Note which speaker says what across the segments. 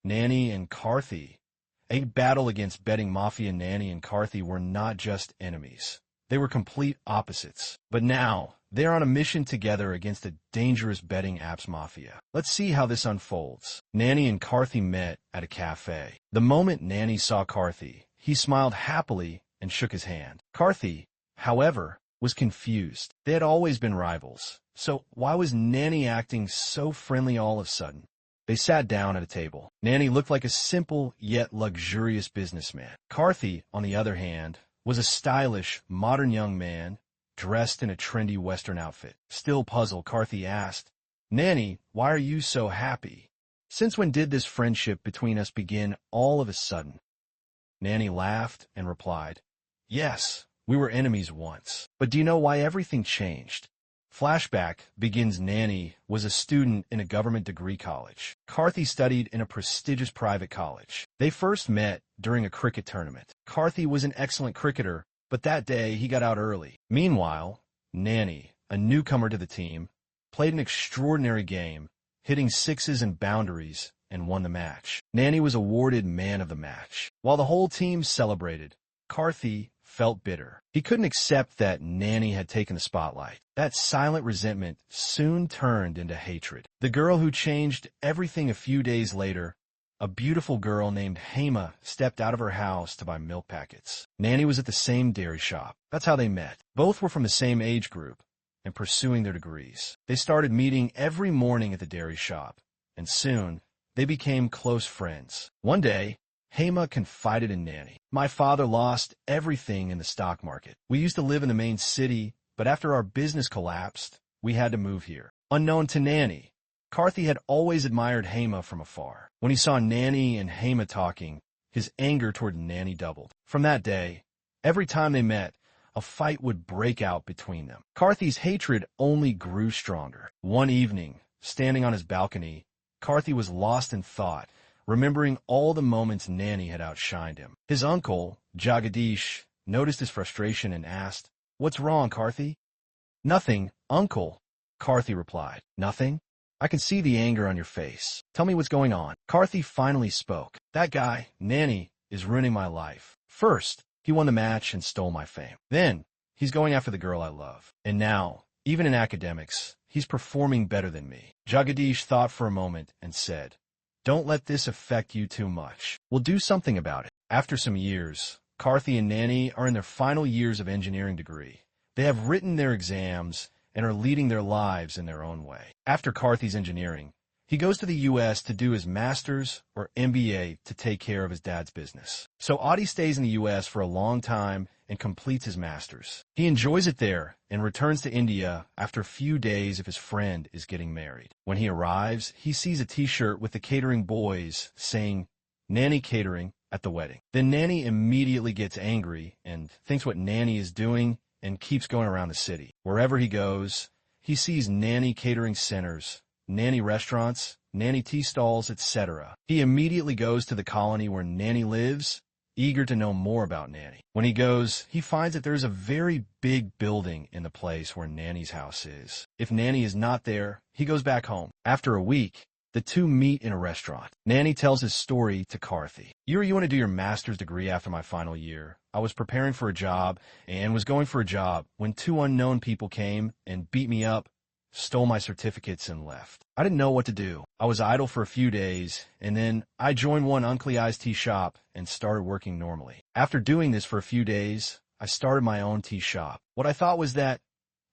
Speaker 1: Nanny and Karthi. A battle against betting mafia. Nanny and Karthi were not just enemies. They were complete opposites. But now, they are on a mission together against a dangerous betting apps mafia. Let's see how this unfolds. Nanny and Karthi met at a cafe. The moment Nanny saw Karthi, he smiled happily and shook his hand. Karthi, however, was confused. They had always been rivals. So why was Nanny acting so friendly all of a sudden? They sat down at a table. Nanny looked like a simple yet luxurious businessman. Karthi, on the other hand, was a stylish, modern young man dressed in a trendy Western outfit. Still puzzled, Karthi asked, "Nanny, why are you so happy? Since when did this friendship between us begin all of a sudden?" Nanny laughed and replied, "Yes, we were enemies once. But do you know why everything changed?" Flashback begins. Nanny was a student in a government degree college. Karthi studied in a prestigious private college. They first met during a cricket tournament. Karthi was an excellent cricketer, but that day he got out early. Meanwhile, Nanny, a newcomer to the team, played an extraordinary game, hitting sixes and boundaries, and won the match. Nanny was awarded man of the match. While the whole team celebrated, Karthi felt bitter. He couldn't accept that Nanny had taken the spotlight. That silent resentment soon turned into hatred. The girl who changed everything. A few days later, a beautiful girl named Hema stepped out of her house to buy milk packets. Nanny was at the same dairy shop. That's how they met. Both were from the same age group and pursuing their degrees. They started meeting every morning at the dairy shop, and soon they became close friends. One day, Hema confided in Nanny, "My father lost everything in the stock market. We used to live in the main city, but after our business collapsed, we had to move here." Unknown to Nanny, Karthi had always admired Hema from afar. When he saw Nanny and Hema talking, his anger toward Nanny doubled. From that day, every time they met, a fight would break out between them. Karthi's hatred only grew stronger. One evening, standing on his balcony, Karthi was lost in thought, remembering all the moments Nanny had outshined him. His uncle, Jagadish, noticed his frustration and asked, "What's wrong, Karthi?" "Nothing, uncle," Karthi replied. "Nothing? I can see the anger on your face. Tell me what's going on." Karthi finally spoke. "That guy, Nanny, is ruining my life. First, he won the match and stole my fame. Then, he's going after the girl I love. And now, even in academics, he's performing better than me." Jagadish thought for a moment and said, "Don't let this affect you too much. We'll do something about it." After some years, Karthi and Nanny are in their final years of engineering degree. They have written their exams and are leading their lives in their own way. After Karthi's engineering, he goes to the U.S. to do his master's or MBA to take care of his dad's business. So Adi stays in the U.S. for a long time and completes his master's. He enjoys it there and returns to India after a few days if his friend is getting married. When he arrives, he sees a t-shirt with the catering boys saying, "Nanny Catering," at the wedding. Then Nanny immediately gets angry and thinks what Nanny is doing and keeps going around the city. Wherever he goes, he sees Nanny catering centers, Nanny restaurants, Nanny tea stalls, etc. He immediately goes to the colony where Nanny lives, eager to know more about Nanny. When he goes, he finds that there's a very big building in the place where Nanny's house is. If Nanny is not there, he goes back home. After a week, the two meet in a restaurant. Nanny tells his story to Karthi. You want to do your master's degree after my final year. I was preparing for a job and was going for a job when two unknown people came and beat me up, stole my certificates, and left. I didn't know what to do. I was idle for a few days, and then I joined one Uncle I's tea shop and started working normally. After doing this for a few days, I started my own tea shop. What I thought was that,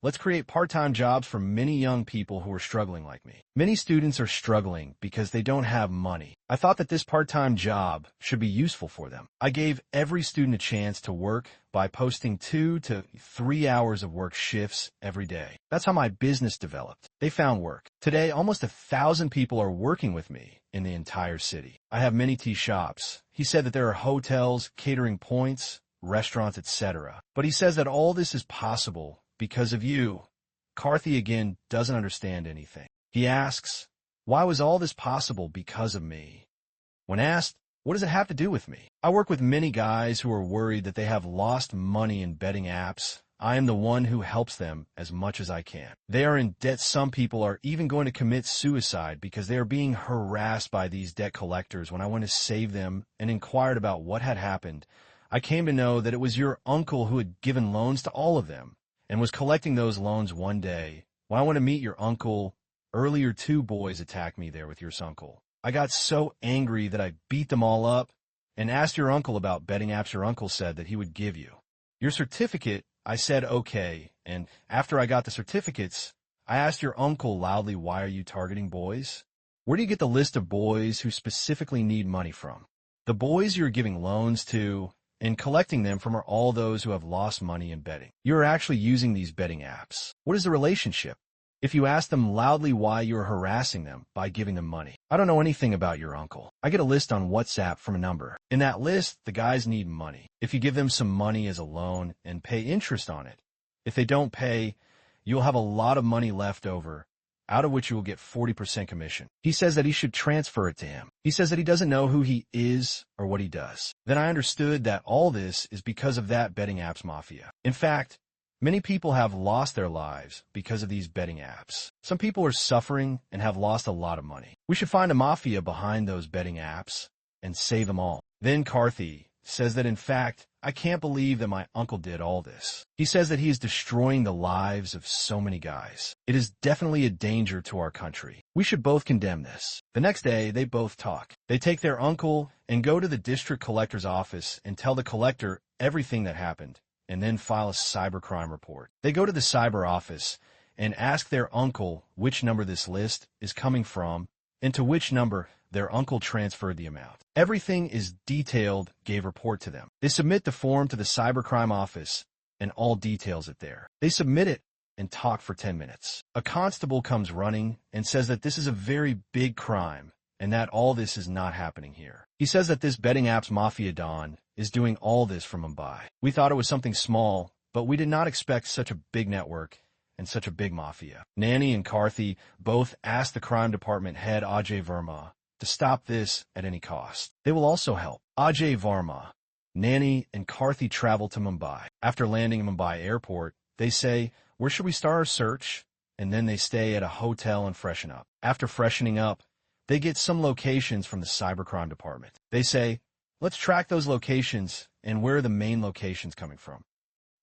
Speaker 1: let's create part-time jobs for many young people who are struggling like me. Many students are struggling because they don't have money. I thought that this part-time job should be useful for them. I gave every student a chance to work by posting 2 to 3 hours of work shifts every day. That's how my business developed. They found work. Today, almost 1,000 people are working with me in the entire city. I have many tea shops. He said that there are hotels, catering points, restaurants, etc. But he says that all this is possible because of you. Karthi again doesn't understand anything. He asks, why was all this possible because of me? When asked, what does it have to do with me? I work with many guys who are worried that they have lost money in betting apps. I am the one who helps them as much as I can. They are in debt. Some people are even going to commit suicide because they are being harassed by these debt collectors. When I went to save them and inquired about what had happened, I came to know that it was your uncle who had given loans to all of them and was collecting those loans one day. When I went to meet your uncle, earlier 2 boys attacked me there with your uncle. I got so angry that I beat them all up and asked your uncle about betting apps. Your uncle said that he would give you your certificate. I said okay, and after I got the certificates, I asked your uncle loudly, why are you targeting boys? Where do you get the list of boys who specifically need money from? The boys you're giving loans to and collecting them from are all those who have lost money in betting. You're actually using these betting apps. What is the relationship? If you ask them loudly why you're harassing them by giving them money. I don't know anything about your uncle. I get a list on WhatsApp from a number. In that list, the guys need money. If you give them some money as a loan and pay interest on it, if they don't pay, you'll have a lot of money left over, out of which you will get 40% commission. He says that he should transfer it to him. He says that he doesn't know who he is or what he does. Then I understood that all this is because of that betting apps mafia. In fact, many people have lost their lives because of these betting apps. Some people are suffering and have lost a lot of money. We should find a mafia behind those betting apps and save them all. Then Carthy says that in fact, I can't believe that my uncle did all this. He says that he is destroying the lives of so many guys. It is definitely a danger to our country. We should both condemn this. The next day, they both talk. They take their uncle and go to the district collector's office and tell the collector everything that happened, and then file a cybercrime report. They go to the cyber office and ask their uncle which number this list is coming from and to which number their uncle transferred the amount. Everything is detailed, gave report to them. They submit the form to the cybercrime office and all details it there. They submit it and talk for 10 minutes. A constable comes running and says that this is a very big crime and that all this is not happening here. He says that this betting apps mafia Don is doing all this from Mumbai. We thought it was something small, but we did not expect such a big network and such a big mafia. Nani and Carthy both asked the crime department head Ajay Verma to stop this at any cost. They will also help. Ajay Verma, Nani, and Carthy travel to Mumbai. After landing in Mumbai airport, they say, where should we start our search? And then they stay at a hotel and freshen up. After freshening up, they get some locations from the cybercrime department. They say, let's track those locations and where are the main locations coming from.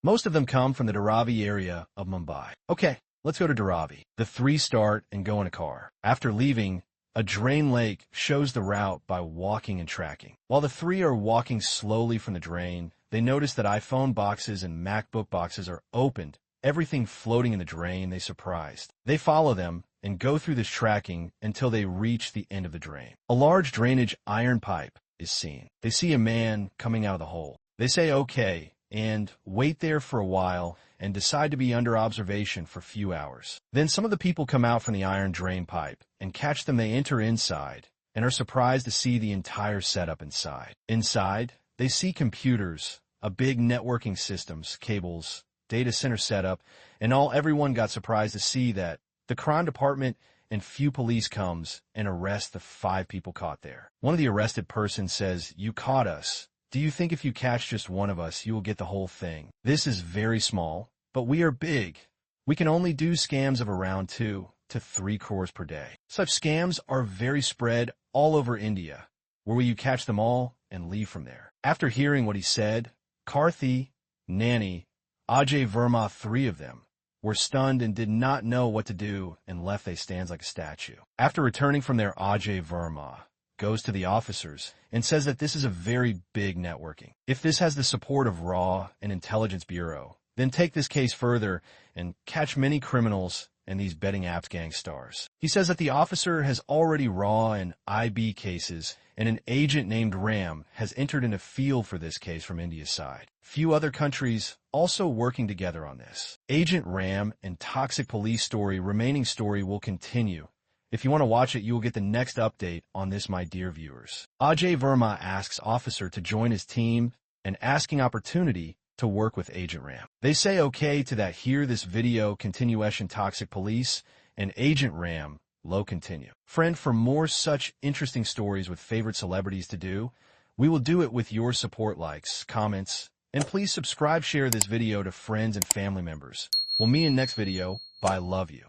Speaker 1: Most of them come from the Dharavi area of Mumbai. Okay, let's go to Dharavi. The 3 start and go in a car. After leaving, a drain lake shows the route by walking and tracking. While the 3 are walking slowly from the drain, they notice that iPhone boxes and MacBook boxes are opened, everything floating in the drain. They surprised. They follow them and go through this tracking until they reach the end of the drain. A large drainage iron pipe is seen. They see a man coming out of the hole. They say okay and wait there for a while and decide to be under observation for a few hours. Then some of the people come out from the iron drain pipe and catch them. They enter inside and are surprised to see the entire setup inside. Inside, they see computers, a big networking systems, cables, data center setup, and everyone got surprised to see that the crime department and few police comes and arrest the 5 people caught there. One of the arrested persons says, you caught us. Do you think if you catch just one of us, you will get the whole thing? This is very small, but we are big. We can only do scams of around 2 to 3 crores per day. Such scams are very spread all over India, where will you catch them all and leave from there. After hearing what he said, Karthi, Nani, Ajay Verma, 3 of them, were stunned and did not know what to do and left. They stands like a statue. After returning from there, Ajay Verma goes to the officers and says that this is a very big networking. If this has the support of RAW and Intelligence Bureau, then take this case further and catch many criminals and these betting apps gang stars. He says that the officer has already RAW and IB cases, and an agent named Ram has entered in a field for this case from India's side. Few other countries also working together on this. Agent Ram and Toxic Police story, remaining story will continue. If you want to watch it, you will get the next update on this, my dear viewers. Ajay Verma asks officer to join his team and asking opportunity to work with Agent Ram. They say okay to that. Here this video continuation Toxic Police and Agent Ram low continue. Friend, for more such interesting stories with favorite celebrities to do, we will do it with your support, likes, comments, And please subscribe, share this video to friends and family members. We'll meet in next video. Bye, love you.